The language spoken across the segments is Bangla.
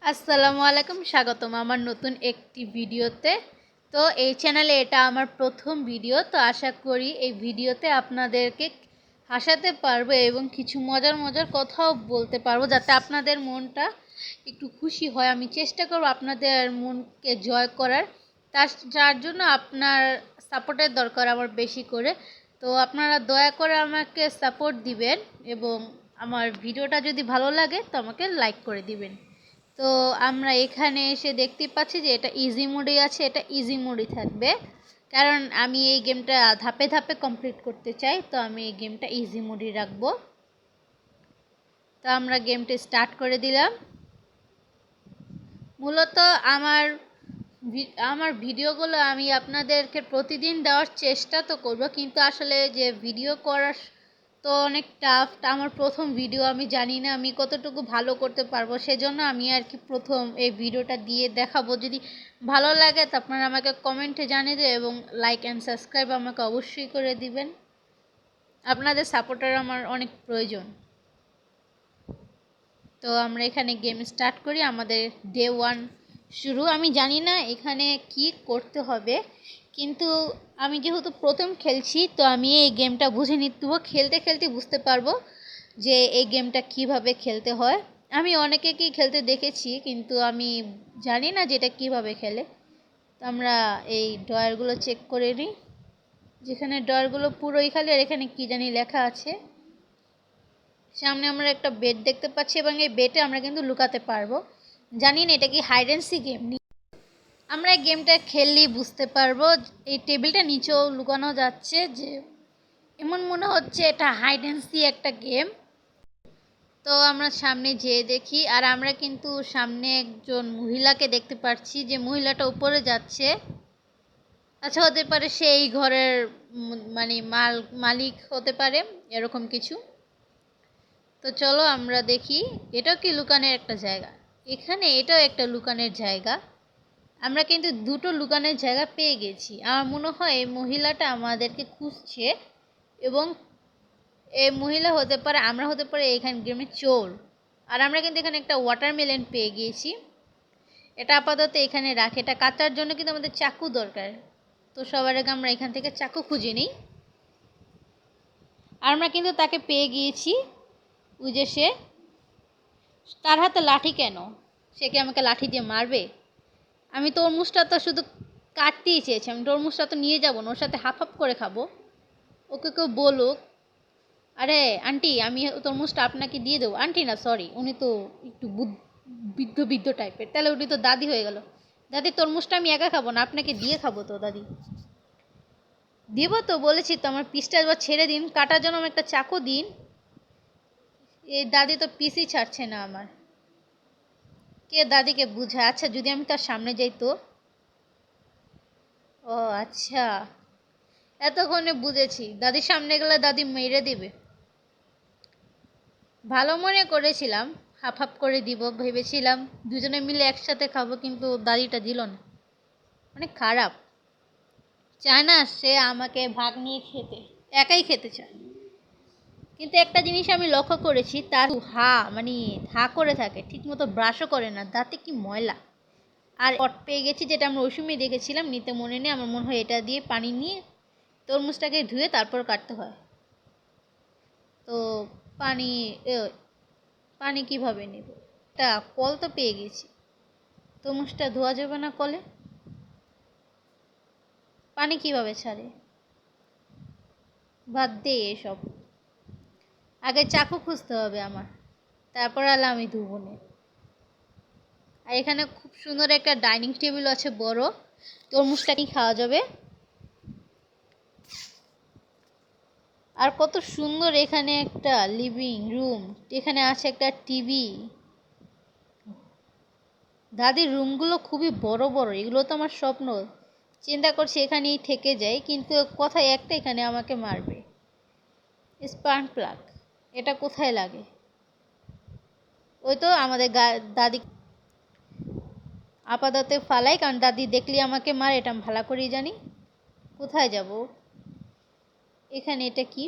আসসালামু আলাইকুম, স্বাগতম আমার নতুন একটি ভিডিওতে। তো এই চ্যানেলে এটা আমার প্রথম ভিডিও। তো আশা করি এই ভিডিওতে আপনাদেরকে হাসাতে পারবো এবং কিছু মজার মজার কথাও বলতে পারবো, যাতে আপনাদের মনটা একটু খুশি হয়। আমি চেষ্টা করব আপনাদের মনকে জয় করার। যার জন্য আপনার সাপোর্টের দরকার আমার বেশি করে। তো আপনারা দয়া করে আমাকে সাপোর্ট দিবেন এবং আমার ভিডিওটা যদি ভালো লাগে তো আমাকে লাইক করে দিবেন। তো আমরা এখানে এসে দেখতে পাচ্ছি যে এটা ইজি মোডে আছে। এটা ইজি মোডই থাকবে, কারণ আমি এই গেমটা ধাপে ধাপে কমপ্লিট করতে চাই। তো আমি এই গেমটা ইজি মোডই রাখবো। তো আমরা গেমটা স্টার্ট করে দিলাম। মূলত আমার আমার ভিডিওগুলো আমি আপনাদেরকে প্রতিদিন দেওয়ার চেষ্টা তো করব, কিন্তু আসলে যে ভিডিও করার তো অনেক টাফ। আমার প্রথম ভিডিও, আমি জানি না আমি কতটুকু ভালো করতে পারবো। সেজন্য আমি আর কি প্রথম এই ভিডিওটা দিয়ে দেখাবো। যদি ভালো লাগে তো আপনারা আমাকে কমেন্টে জানিয়ে দেবেন এবং লাইক অ্যান্ড সাবস্ক্রাইব আমাকে অবশ্যই করে দিবেন। আপনাদের সাপোর্টের আমার অনেক প্রয়োজন। তো আমরা এখানে গেম স্টার্ট করি। আমাদের ডে 1 শুরু। আমি জানি না এখানে কি করতে হবে, কিন্তু আমি যেহেতু প্রথম খেলছি তো আমি এই গেমটা বুঝে নিতে খেলতে খেলতে বুঝতে পারবো যে এই গেমটা কিভাবে খেলতে হয়। আমি অনেকেই খেলতে দেখেছি, কিন্তু আমি জানি না যে এটা কীভাবে খেলে। তো আমরা এই ড্রয়ারগুলো চেক করে নিই। যেখানে ড্রয়ারগুলো পুরোই খালি, আর এখানে কী জানি লেখা আছে। সামনে আমরা একটা বেড দেখতে পাচ্ছি এবং এই বেডে আমরা কিন্তু লুকাতে পারবো। জানি না এটা কি হাইড অ্যান্ড সি গেম। আমরা এই গেমটা খেললেই বুঝতে পারবো। এই টেবিলটা নিচেও লুকানো যাচ্ছে, যে এমন মনে হচ্ছে এটা হাইড অ্যান্ড সি একটা গেম। তো আমরা সামনে যেয়ে দেখি, আর আমরা কিন্তু সামনে একজন মহিলাকে দেখতে পাচ্ছি, যে মহিলাটা উপরে যাচ্ছে। আচ্ছা, হতে পারে সে এই ঘরের মানে মালিক হতে পারে, এরকম কিছু। তো চলো আমরা দেখি। এটাও কি লুকানোর একটা জায়গা? এখানে এটাও একটা লুকানোর জায়গা। আমরা কিন্তু দুটো লুকানোর জায়গা পেয়ে গেছি। আমার মনে হয় এই মহিলাটা আমাদেরকে খুঁজছে, এবং এই মহিলা হতে পারে, আমরা হতে পারে এখানে গেমের চোর। আর আমরা কিন্তু এখানে একটা ওয়াটারমেলন পেয়ে গিয়েছি। এটা আপাতত এখানে রাখে। এটা কাটার জন্য কিন্তু আমাদের চাকু দরকার। তো সবার আগে আমরা এখান থেকে চাকু খুঁজে নিই। আর আমরা কিন্তু তাকে পেয়ে গিয়েছি। ওই যে সে, তার হাতে লাঠি কেন? সে কি আমাকে লাঠি দিয়ে মারবে? আমি তরমুজটা তো শুধু কাটতেই চেয়েছি, আমি তরমুজটা তো নিয়ে যাবো না, ওর সাথে হাফ হাফ করে খাবো। ওকে কেউ বলুক, আরে আন্টি আমি তরমুজটা আপনাকে দিয়ে দেবো। আন্টি না, সরি, উনি তো একটু বৃদ্ধ বৃদ্ধ টাইপের। তাহলে উনি তো দাদি হয়ে গেল। দাদি, তরমুজটা আমি একা খাবো না, আপনাকে দিয়ে খাবো। তো দাদি দিব তো, বলেছি তো। আমার পিসটা এবার ছেড়ে দিন, কাটার জন্য আমার একটা চাকু দিন। এই দাদি তো পিসই ছাড়ছে না আমার। কে দাদিকে বুঝায়? আচ্ছা, যদি আমি তার সামনে যাই তো? ও আচ্ছা, এতক্ষণে বুঝেছি। দাদির সামনে গেলে দাদি মেরে দিবে। ভালো মনে করেছিলাম, হাফ হাফ করে দিব ভেবেছিলাম, দুজনে মিলে একসাথে খাবো, কিন্তু দাদিটা দিল না। অনেক খারাপ। চায় না সে আমাকে ভাগ নিয়ে খেতে, একাই খেতে চায়। কিন্তু একটা জিনিস আমি লক্ষ্য করেছি, তার মানে হা করে থাকে, ঠিকমতো ব্রাশও করে না। দাঁতে কি ময়লা। আর পট পেয়ে গেছি, যেটা আমরা ওই সময় দেখেছিলাম, নিতে মনে নেই। আমার মনে হয় এটা দিয়ে পানি নিয়ে তরমুজটাকে ধুয়ে তারপর কাটতে হয়। তো পানি পানি কিভাবে নেব? একটা কল তো পেয়ে গেছি। তরমুজটা ধোয়া যাবে না কলে? পানি কিভাবে ছাড়ে? বাদ দে এসব। আগে চাকু খুঁজতে হবে আমার, তারপর আলো আমি ধুবো না। আর এখানে খুব সুন্দর একটা ডাইনিং টেবিল আছে, বড়। তরমুজটা কি খাওয়া যাবে। আর কত সুন্দর এখানে একটা লিভিং রুম। এখানে আছে একটা টিভি। দাদির রুমগুলো খুবই বড় বড়। এগুলো তো আমার স্বপ্ন। চিন্তা করছি এখানেই থেকে যাই, কিন্তু কথায় একটা, এখানে আমাকে মারবে। স্পার্ক প্লাগ, এটা কোথায় লাগে? ওই তো আমাদের দাদি। আপাতত ফালাই, কারণ দাদি দেখলে আমাকে মারে, এটা আমি ভালো করেই জানি। কোথায় যাব? এখানে এটা কি?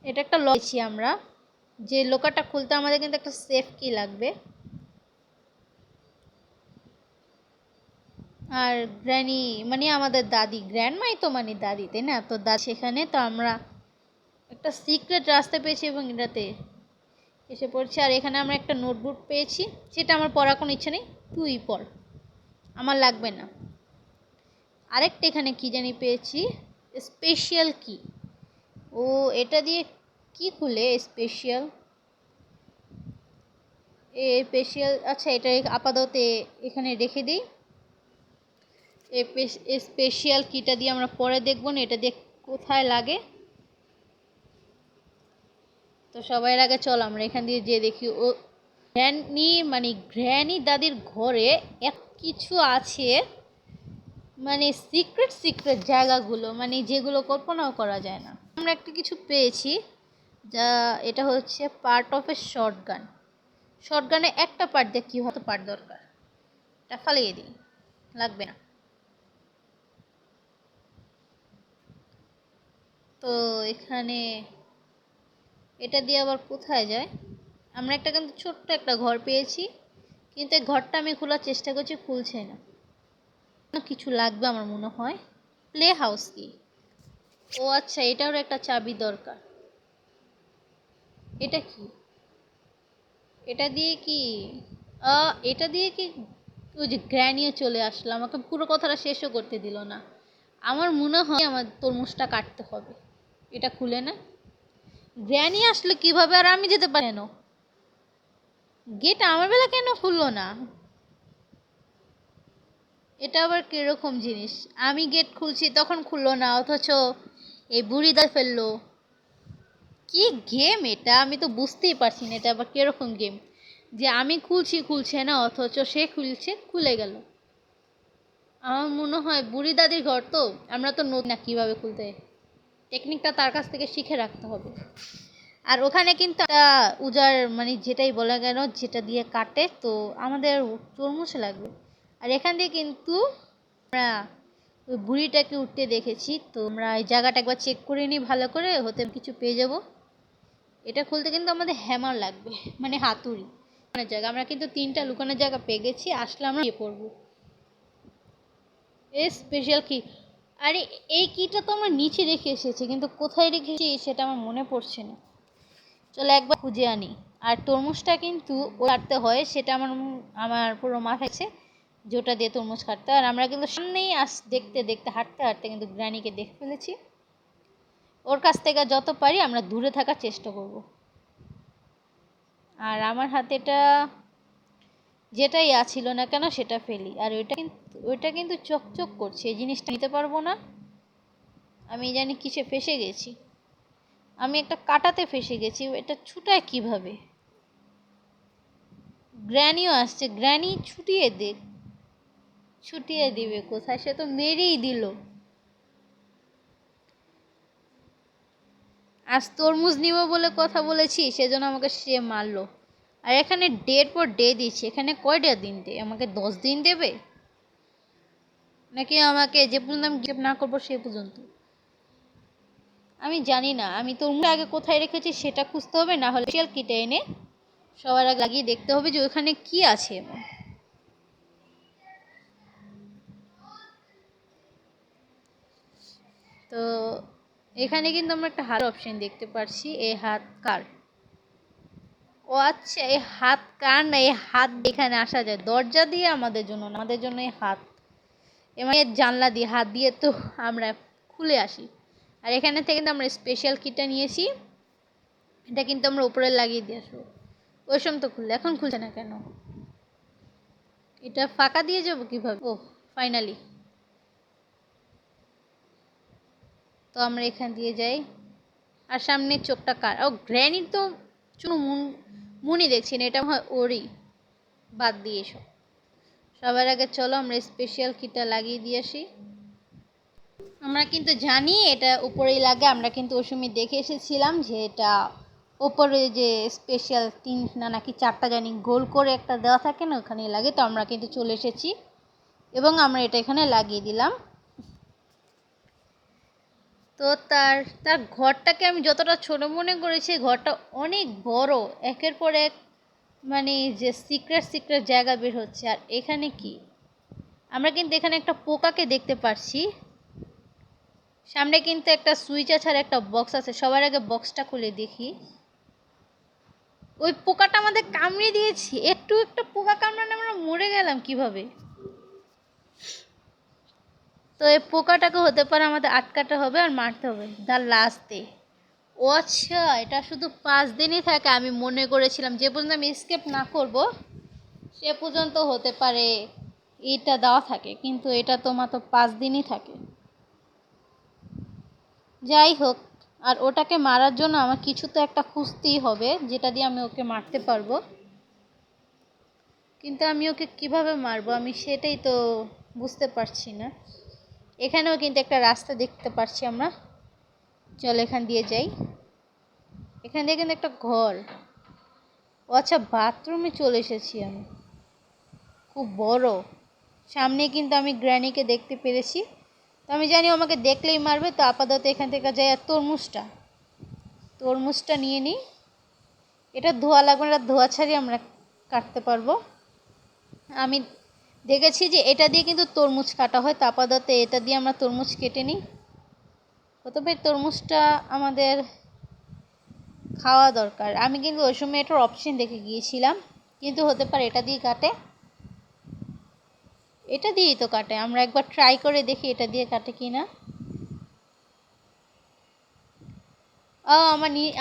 এটা একটা লয়েছি আমরা। যে লোকারটা খুলতে আমাদের কিন্তু একটা সেফ কি লাগবে। আর গ্র্যানি মানে আমাদের দাদি, গ্র্যান্ডমাই তো মানে দাদি, তাই না? তো দাদি সেখানে, তো আমরা একটা সিক্রেট রাস্তা পেয়েছি এবং এটাতে এসে পড়ছি। আর এখানে আমরা একটা নোটবুক পেয়েছি, সেটা আমার পড়ার কোনো ইচ্ছা নেই, তুই পড়, আমার লাগবে না। আরেকটা এখানে কি জানি পেয়েছি, স্পেশাল কি। ও এটা দিয়ে কি খুলে স্পেশাল, স্পেশাল, আচ্ছা এটা আপাতত এখানে রেখে দিই। স্পেশাল কিটা দিয়ে আমরা পরে দেখবো না এটা দিয়ে কোথায় লাগে। তো সবাই আগে চল আমরা এখান দিয়ে যে দেখি। ও গ্র্যানি দাদির ঘরে এত কিছু আছে, মানে সিক্রেট সিক্রেট জায়গাগুলো, মানে যেগুলো কল্পনাও করা যায় না। আমরা একটা কিছু পেয়েছি, যা এটা হচ্ছে পার্ট অফ এ শর্টগান। শর্টগানে একটা পার্ট দিয়ে কী হতো পার্ট দরকার, এটা ফালিয়ে দিই, লাগবে না। তো এখানে এটা দিয়ে আবার কোথায় যায়? আমরা একটা কিন্তু ছোট্ট একটা ঘর পেয়েছি, কিন্তু এই ঘরটা আমি খোলার চেষ্টা করছি, খুলছে না। কিছু লাগবে আমার মনে হয়। প্লে হাউস কি? ও আচ্ছা, এটারও একটা চাবি দরকার। এটা কি? এটা দিয়ে কি এটা দিয়ে কি? ওই যে গ্র্যানিও চলে আসলো, আমাকে পুরো কথাটা শেষও করতে দিল না। আমার মনে হয় আমার তরমুজটা কাটতে হবে। এটা খুলে না, গ্র্যানি আসলে কিভাবে আর আমি যেতে পারি কেন? গেট আমার বেলা কেন খুললো না? এটা আবার কিরকম জিনিস, আমি গেট খুলছি তখন খুললো না, অথচ এই বুড়িদা ফেললো। কি গেম এটা, আমি তো বুঝতেই পারছি না এটা আবার কিরকম গেম, যে আমি খুলছি খুলছে না, অথচ সে খুলছে খুলে গেল। আমার মনে হয় বুড়ি দাদির ঘর, তো আমরা তো নতুন না কীভাবে খুলতে, টেকনিকটা তার কাছ থেকে শিখে রাখতে হবে। আর ওখানে কিন্তু একটা উজার মানে যেটাই বলা গেল, যেটা দিয়ে কাটে, তো আমাদের তরমুজ লাগবে। আর এখান দিয়ে কিন্তু আমরা ওই বুড়িটাকে উঠতে দেখেছি, তো আমরা এই জায়গাটা একবার চেক করে নিই ভালো করে, হতে কিছু পেয়ে যাব। এটা খুলতে কিন্তু আমাদের হ্যামার লাগবে, মানে হাতুড়ি। জায়গা আমরা কিন্তু 3টা লুকানোর জায়গা পেয়ে গেছি, আসলে আমরা গিয়ে পড়বো। স্পেশাল কি? আরে এই কিটা তো আমরা নিচে রেখে এসেছি, কিন্তু কোথায় রেখেছি সেটা আমার মনে পড়ছে না। চলো একবার খুঁজে আনি। আর তরমুজটা কিন্তু কাটতে হয়, সেটা আমার পুরো মাথায় আছে, যেটা দিয়ে তরমুজ কাটতে। আর আমরা কিন্তু সামনেই দেখতে দেখতে হাঁটতে হাঁটতে কিন্তু গ্র্যানিকে দেখে ফেলেছি। ওর কাছ থেকে যত পারি আমরা দূরে থাকার চেষ্টা করব। আর আমার হাতেটা যেটাই আছিল না কেন সেটা ফেলি। আর ওইটা কিন্তু চকচক করছে, এই জিনিসটা নিতে পারবো না। আমি জানি কিসে ফেসে গেছি, আমি একটা কাটাতে ফেসে গেছি। এটা ছুটায় কিভাবে? গ্র্যানিও আসছে, গ্র্যানি ছুটিয়ে দিবে কোথায়? সে তো মেরেই দিল। আজ তরমুজ নিব বলে কথা বলেছি, সেজন্য আমাকে সে মারলো। আর এখানে ডের পর ডে দিচ্ছে, এখানে কয়টা দিন দেয় আমাকে? 10 দিন দেবে নাকি আমাকে যে পর্যন্ত আমি গিভ না করবো সে পর্যন্ত? আমি জানি না। আমি তরমুজ আগে কোথায় রেখেছি সেটা খুঁজতে হবে, না হলে স্পেশাল কিটে এনে সবার আগে লাগিয়ে দেখতে হবে যে ওখানে কি আছে। তো এখানে কিন্তু আমরা একটা হাত অপশন দেখতে পাচ্ছি, এই হাত কার? ও আচ্ছা, এই হাত কার না, এই হাত এখানে আসা যায় দরজা দিয়ে, আমাদের জন্য না, আমাদের জন্য এই হাত, মানে জানলা দিয়ে হাত দিয়ে তো আমরা খুলে আসি। আর এখানে থেকে কিন্তু আমরা স্পেশাল কিটটা নিয়েছি, এটা কিন্তু আমরা উপরে লাগিয়ে দিয়ে আসবো। ওই সময় তো খুললে, এখন খুলছে না কেন? এটা ফাঁকা দিয়ে যাবো কিভাবে? ও ফাইনালি, তো আমরা এখান দিয়ে যাই। আর সামনে চোখটা কার? ও গ্র্যানির তো চুনো মুনি দেখছি না, এটা হয় ওরই। বাদ দিয়ে এসো, সবার আগে চলো আমরা স্পেশাল কিটটা লাগিয়ে দিয়ে আসি। আমরা কিন্তু জানি এটা উপরেই লাগে, আমরা কিন্তু ওই সময় দেখে এসেছিলাম যে এটা ওপরে যে স্পেশাল 3 না নাকি 4টা জানি গোল করে একটা দেওয়া থাকে না, ওখানেই লাগে। তো আমরা কিন্তু চলে এসেছি এবং আমরা এটা এখানে লাগিয়ে দিলাম। তো তার তার ঘরটাকে আমি যতটা ছোট মনে করেছি, ঘরটা অনেক বড়, একের পর এক মানে যে সিক্রেট সিক্রেট জায়গা বের হচ্ছে। আর এখানে কি, আমরা কিন্তু এখানে একটা পোকাকে দেখতে পাচ্ছি। সামনে কিন্তু একটা সুইচ আছে আর একটা বক্স আছে। সবার আগে বক্সটা খুলে দেখি। ওই পোকাটা আমাদের কামড়ে দিয়েছে। একটু একটা পোকা কামড়ানো আমরা মরে গেলাম কিভাবে? তো এই পোকাটাকে হতে পারে আমাদের আটকাতে হবে আর মারতে হবে দ্য লাস্ট ডে। ও আচ্ছা, এটা শুধু 5 দিনই থাকে। আমি মনে করেছিলাম যে পর্যন্ত আমি স্কেপ না করব সে পর্যন্ত হতে পারে এটা দেওয়া থাকে, কিন্তু এটা তো মাত্র 5 দিনই থাকে। যাই হোক, আর ওটাকে মারার জন্য আমার কিছু তো একটা খুঁজতেই হবে যেটা দিয়ে আমি ওকে মারতে পারবো। কিন্তু আমি ওকে কিভাবে মারবো আমি সেটাই তো বুঝতে পারছি না। এখানেও কিন্তু একটা রাস্তা দেখতে পাচ্ছি আমরা। চল এখান দিয়ে যাই। এখান দিয়ে কিন্তু একটা ঘর। ও আচ্ছা, বাথরুমে চলে এসেছি আমি। খুব বড়। সামনে কিন্তু আমি গ্র্যানিকে দেখতে পেরেছি। তো আমি জানি আমাকে দেখলেই মারবে। তো আপাতত এখান থেকে যাই আর তরমুজটা নিয়ে নিই। এটা ধোয়া লাগবে না, ধোয়া ছাড়িয়ে আমরা কাটতে পারবো। আমি দেখেছি যে এটা দিয়ে কিন্তু তরমুজ কাটা হয়। তো আপাতত এটা দিয়ে আমরা তরমুজ কেটে নিই। প্রথমে তরমুজটা আমাদের খাওয়া দরকার। আমি কিন্তু ওই সময় এটার অপশন দেখে গিয়েছিলাম, কিন্তু হতে পারে এটা দিয়ে কাটে। এটা দিয়েই তো কাটে। আমরা একবার ট্রাই করে দেখি এটা দিয়ে কাটে কি না।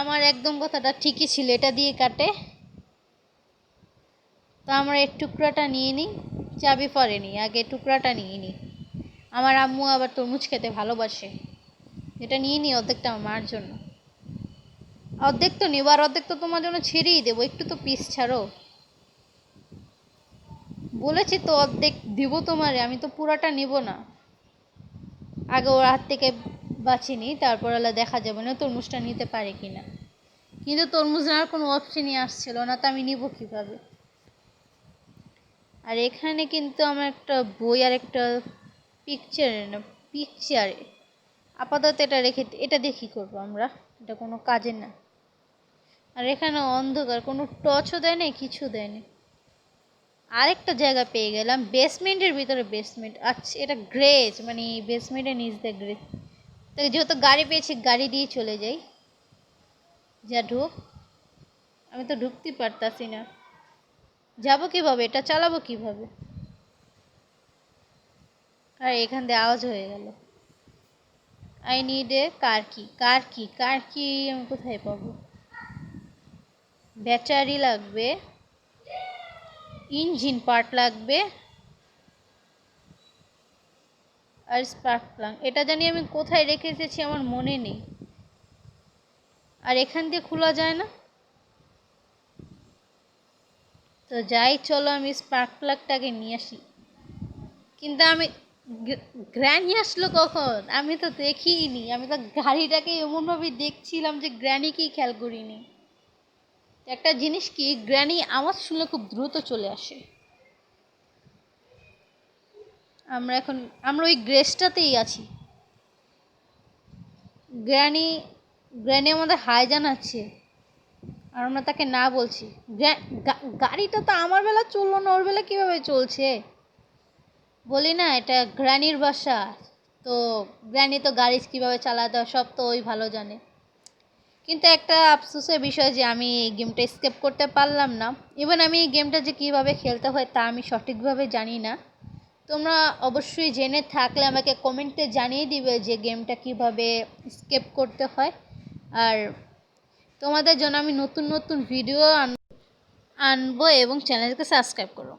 আমার একদম কথাটা ঠিকই ছিল, এটা দিয়ে কাটে। তো আমরা এই টুকরাটা নিয়ে নিই। চাবি পরে নিই, আগে টুকরাটা নিয়ে নিই। আমার আম্মু আবার তরমুজ খেতে ভালোবাসে। এটা নিয়ে নিই অর্ধেকটা আমার জন্য। অর্ধেক তো নেবো, আর অর্ধেক তো তোমার জন্য ছেড়েই দেবো। একটু তো পিস ছাড়ো। বলেছি তো অর্ধেক দিব তোমারে, আমি তো পুরাটা নেব না। আগে ওর হাত থেকে বাঁচিয়ে নিই, তারপর দেখা যাবে না তরমুজটা নিতে পারে কিনা। কিন্তু তরমুজ নেওয়ার কোনো অপশনই আসছিল না, তো আমি নিব কিভাবে? আর এখানে কিন্তু আমার একটা বই আর একটা পিকচারে আপাতত এটা রেখে, এটা দিয়ে কী করবো আমরা? এটা কোনো কাজে না। আর এখানে অন্ধকার, কোনো টর্চও দেয় না, কিছু দেয়নি। আরেকটা জায়গা পেয়ে গেলাম, বেসমেন্টের ভিতরে বেসমেন্ট। আচ্ছা, এটা গ্রেজ, মানে বেসমেন্টের নিচ দিয়ে গ্রেজ। তো যেহেতু গাড়ি পেয়েছি, গাড়ি দিয়ে চলে যাই। যা ঢুক। আমি তো ঢুকতেই পারতাছি না। যাবো কিভাবে? এটা চালাবো কিভাবে? আর এখান দিয়ে আওয়াজ হয়ে গেল। আই নিড এ কার কি আমি কোথায় পাবো? ব্যাটারি লাগবে, ইঞ্জিন পার্ট লাগবে, আর স্পার্ক প্লাগ। এটা জানি আমি কোথায় রেখে এসেছি আমার মনে নেই। আর এখান দিয়ে খোলা যায় না। তো যাই, চলো আমি স্পার্ক প্লাগটাকে নিয়ে আসি। কিন্তু আমি গ্র্যানি আসলো কখন? আমি তো দেখিনি। আমি তো গাড়িটাকে এমনভাবে দেখছিলাম যে গ্র্যানিকেই খেয়াল করিনি। একটা জিনিস কি, গ্র্যানি আওয়াজ শুনলে খুব দ্রুত চলে আসে। আমরা ওই গ্রেসটাতেই আছি। গ্র্যানি গ্র্যানি আমাদের হাই জানাচ্ছে আর আমরা তাকে না বলছি। গাড়িটা তো আমার বেলা চললো না, ওর বেলা কিভাবে চলছে? বলি না, এটা গ্র্যানির বাসা। তো গ্র্যানি তো গাড়ি কীভাবে চালাতে হয় সব তো ওই ভালো জানে। কিন্তু একটা আফসোসের বিষয় যে আমি এই গেমটা স্কেপ করতে পারলাম না। ইভেন আমি এই গেমটা যে কীভাবে খেলতে হয় তা আমি সঠিকভাবে জানি না। তোমরা অবশ্যই জেনে থাকলে আমাকে কমেন্টে জানিয়ে দিবে যে গেমটা কিভাবে স্কেপ করতে হয়। আর তোমাদের জন্য আমি নতুন নতুন ভিডিও আনবো এবং চ্যানেলকে সাবস্ক্রাইব করো।